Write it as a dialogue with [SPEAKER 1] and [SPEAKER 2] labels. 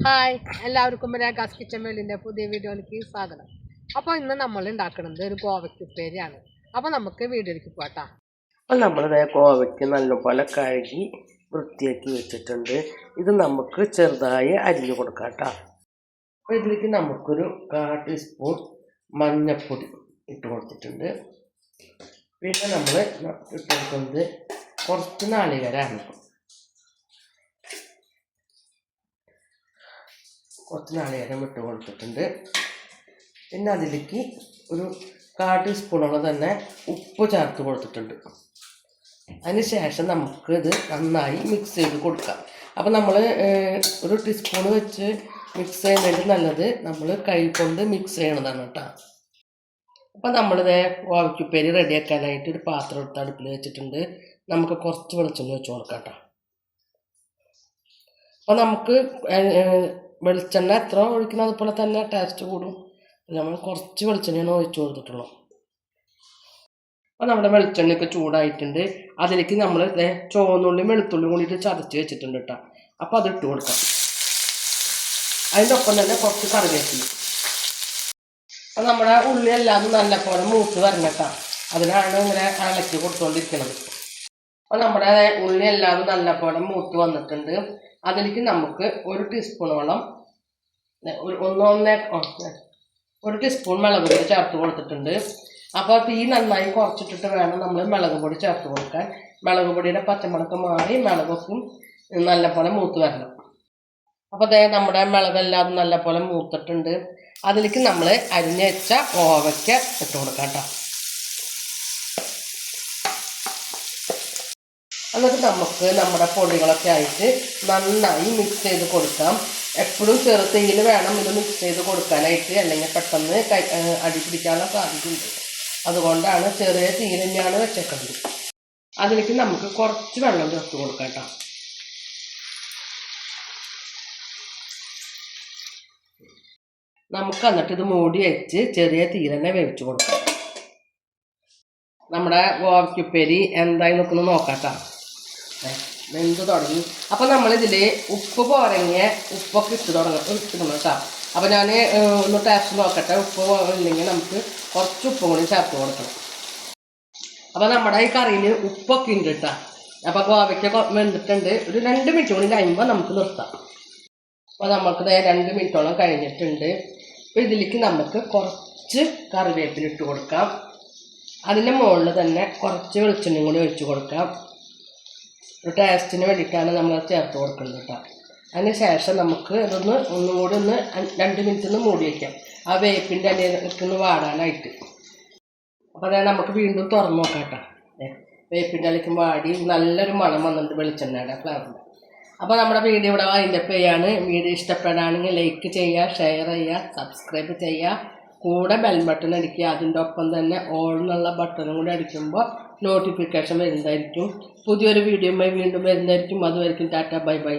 [SPEAKER 1] Hi എല്ലാവർക്കും രേഖാസ് kitchen വേൾഡിൻ്റെ പുതിയ വീഡിയോയിലേക്ക് സ്വാഗതം. അപ്പോൾ ഇന്ന് നമ്മൾ ഉണ്ടാക്കുന്നത് ഒരു കോവയ്ക്ക് ഉപ്പേരിയാണ്. അപ്പോൾ നമുക്ക് വീഡിയോയിലേക്ക് പോട്ടാ.
[SPEAKER 2] അപ്പോൾ നമ്മൾ കോവയ്ക്ക് നല്ലപോലെ കഴുകി വൃത്തിയാക്കി വെച്ചിട്ടുണ്ട്. ഇത് നമുക്ക് ചെറുതായി അരിഞ്ഞു കൊടുക്കാം കേട്ടോ. അപ്പോൾ ഇതിലേക്ക് നമുക്കൊരു 1/4 ടീസ്പൂൺ മഞ്ഞൾപ്പൊടി ഇട്ട് കൊടുത്തിട്ടുണ്ട്. പിന്നെ നമ്മൾ ഇട്ട് കൊടുക്കുന്നത് കുറച്ച് നാളികേരമാണ്. കുറച്ച് നാളികേരം ഇട്ട് കൊടുത്തിട്ടുണ്ട്. പിന്നെ അതിലേക്ക് ഒരു 1/4 ടീസ്പൂണോളം തന്നെ ഉപ്പ് ചേർത്ത് കൊടുത്തിട്ടുണ്ട്. അതിന് ശേഷം നമുക്ക് ഇത് നന്നായി മിക്സ് ചെയ്ത് കൊടുക്കാം. അപ്പോൾ നമ്മൾ ഒരു ടീസ്പൂൺ വെച്ച് മിക്സ് ചെയ്യുന്നതിന് നല്ലത് നമ്മൾ കൈ കൊണ്ട് മിക്സ് ചെയ്യണതാണ് കേട്ടോ. അപ്പോൾ നമ്മളിത് കോവയ്ക്കുപ്പേരി റെഡിയാക്കാനായിട്ട് ഒരു പാത്രം എടുത്ത് അടുപ്പിൽ വെച്ചിട്ടുണ്ട്. നമുക്ക് കുറച്ച് വെളിച്ചെണ്ണ വെച്ച് കൊടുക്കാം കേട്ടോ. അപ്പോൾ നമുക്ക് വെളിച്ചെണ്ണ എത്ര ഒഴിക്കണം അതുപോലെ തന്നെ ടേസ്റ്റ് കൂടും. നമ്മൾ കുറച്ച് വെളിച്ചെണ്ണയാണ് ഒഴിച്ച് കൊടുത്തിട്ടുള്ളൂ. അപ്പോൾ നമ്മുടെ വെളിച്ചെണ്ണയൊക്കെ ചൂടായിട്ടുണ്ട്. അതിലേക്ക് നമ്മൾ ചുവന്നുള്ളിയും വെളുത്തുള്ളിയും കൂടിയിട്ട് ചതച്ച് വെച്ചിട്ടുണ്ട് കേട്ടോ. അപ്പോൾ അത് ഇട്ട് കൊടുക്കാം. അതിൻ്റെ ഒപ്പം തന്നെ കുറച്ച് കറിവേപ്പില. അപ്പോൾ നമ്മുടെ ഉള്ളി എല്ലാതും നല്ലപോലെ മൂത്ത് വരണം കേട്ടോ. അതിനാണ് ഇങ്ങനെ ഇളക്കി കൊടുത്തുകൊണ്ടിരിക്കുന്നത്. അപ്പോൾ നമ്മുടെ ഉള്ളി എല്ലാതും നല്ലപോലെ മൂത്ത് വന്നിട്ടുണ്ട്. അതിലേക്ക് നമുക്ക് 1 ടീസ്പൂണോളം 1 ടീസ്പൂൺ മുളക് പൊടി ചേർത്ത് കൊടുത്തിട്ടുണ്ട്. അപ്പോൾ തീ നന്നായി കുറച്ചിട്ടിട്ട് വേണം നമ്മൾ മുളക് പൊടി ചേർത്ത് കൊടുക്കാൻ. മുളക് പൊടിയുടെ പച്ചമുളക് മാറി മുളകൊക്കും നല്ലപോലെ മൂത്ത് വരണം. അപ്പോൾ നമ്മുടെ മുളകെല്ലാം നല്ലപോലെ മൂത്തിട്ടുണ്ട്. അതിലേക്ക് നമ്മൾ അരിഞ്ഞ് വെച്ച കോവയ്ക്ക ഇട്ട് കൊടുക്കാം കേട്ടോ. എന്നിട്ട് നമുക്ക് നമ്മുടെ പൊടികളൊക്കെ ആയിട്ട് നന്നായി മിക്സ് ചെയ്ത് കൊടുക്കാം. എപ്പോഴും ചെറു തീയിൽ വേണം ഇത് മിക്സ് ചെയ്ത് കൊടുക്കാനായിട്ട്, അല്ലെങ്കിൽ പെട്ടെന്ന് അടി പിടിക്കാനുള്ള സാധ്യതയുണ്ട്. അതുകൊണ്ടാണ് ചെറിയ തീയിൽ തന്നെയാണ് വെച്ചേക്കുന്നത്. അതിലേക്ക് നമുക്ക് കുറച്ച് വെള്ളം ചേർത്ത് കൊടുക്കാം കേട്ടോ. നമുക്ക് എന്നിട്ട് ഇത് മൂടി വെച്ച് ചെറിയ തീയിൽ തന്നെ വേവിച്ച് കൊടുക്കാം. നമ്മുടെ കോവയ്ക്കുപ്പേരി എന്തായി നിൽക്കുന്നത് നോക്കാട്ടോ. വെന്ത് തുടങ്ങി. അപ്പോൾ നമ്മളിതിൽ ഉപ്പ് പോരങ്ങിയ ഉപ്പൊക്കെ ഇട്ടിടണം കേട്ടോ. അപ്പോൾ ഞാൻ ഒന്ന് ടേസ്റ്റ് നോക്കട്ടെ. ഉപ്പ് ഇല്ലെങ്കിൽ നമുക്ക് കുറച്ച് ഉപ്പും കൂടി ചേർത്ത് കൊടുക്കണം. അപ്പോൾ നമ്മുടെ ഈ കറിയിൽ ഉപ്പൊക്കെ ഉണ്ട് കേട്ടോ. അപ്പോൾ കോവയ്ക്ക വെന്തിട്ടുണ്ട്. ഒരു 2 മിനിറ്റ് കൂടി കഴിയുമ്പോൾ നമുക്ക് നിർത്താം. അപ്പോൾ നമുക്ക് 2 മിനിറ്റോളം കഴിഞ്ഞിട്ടുണ്ട്. അപ്പോൾ ഇതിലേക്ക് നമുക്ക് കുറച്ച് കറിവേപ്പില ഇട്ട് കൊടുക്കാം. അതിൻ്റെ മുകളിൽ തന്നെ കുറച്ച് വെളിച്ചെണ്ണയും കൂടി ഒഴിച്ച് കൊടുക്കാം. ഒരു ടേസ്റ്റിന് വേണ്ടിയിട്ടാണ് നമ്മൾ ചേർത്ത് കൊടുക്കുന്നത് കേട്ടോ. അതിന് ശേഷം നമുക്ക് ഇതൊന്നും കൂടി 2 മിനിറ്റ് മൂടി വയ്ക്കാം, ആ വേപ്പിൻ്റെ ഇലയൊക്കെ വാടാനായിട്ട്. അപ്പോൾ നമുക്ക് വീണ്ടും തുറന്ന് നോക്കാം കേട്ടോ. വേപ്പിൻ്റെ ഇലയ്ക്കും വാടി നല്ലൊരു മണം വന്നിട്ട് വെളിച്ചെണ്ണയുടെ ഫ്ലേവറിൻ്റെ. അപ്പോൾ നമ്മുടെ വീഡിയോ ഇവിടെ വൈൻഡപ്പ് ചെയ്യാണ്. വീഡിയോ ഇഷ്ടപ്പെടാണെങ്കിൽ ലൈക്ക് ചെയ്യുക, ഷെയർ ചെയ്യുക, സബ്സ്ക്രൈബ് ചെയ്യുക. കൂടെ ബെൽ ബട്ടൺ അടിക്കുക. അതിൻ്റെ ഒപ്പം തന്നെ ഓൾ എന്നുള്ള ബട്ടണും കൂടി അടിക്കുമ്പോൾ നോട്ടിഫിക്കേഷൻ വരുന്നതായിരിക്കും. പുതിയൊരു വീഡിയോയുമായി വീണ്ടും വരുന്നതായിരിക്കും. അതുവരെയും ടാറ്റ ബൈ ബൈ.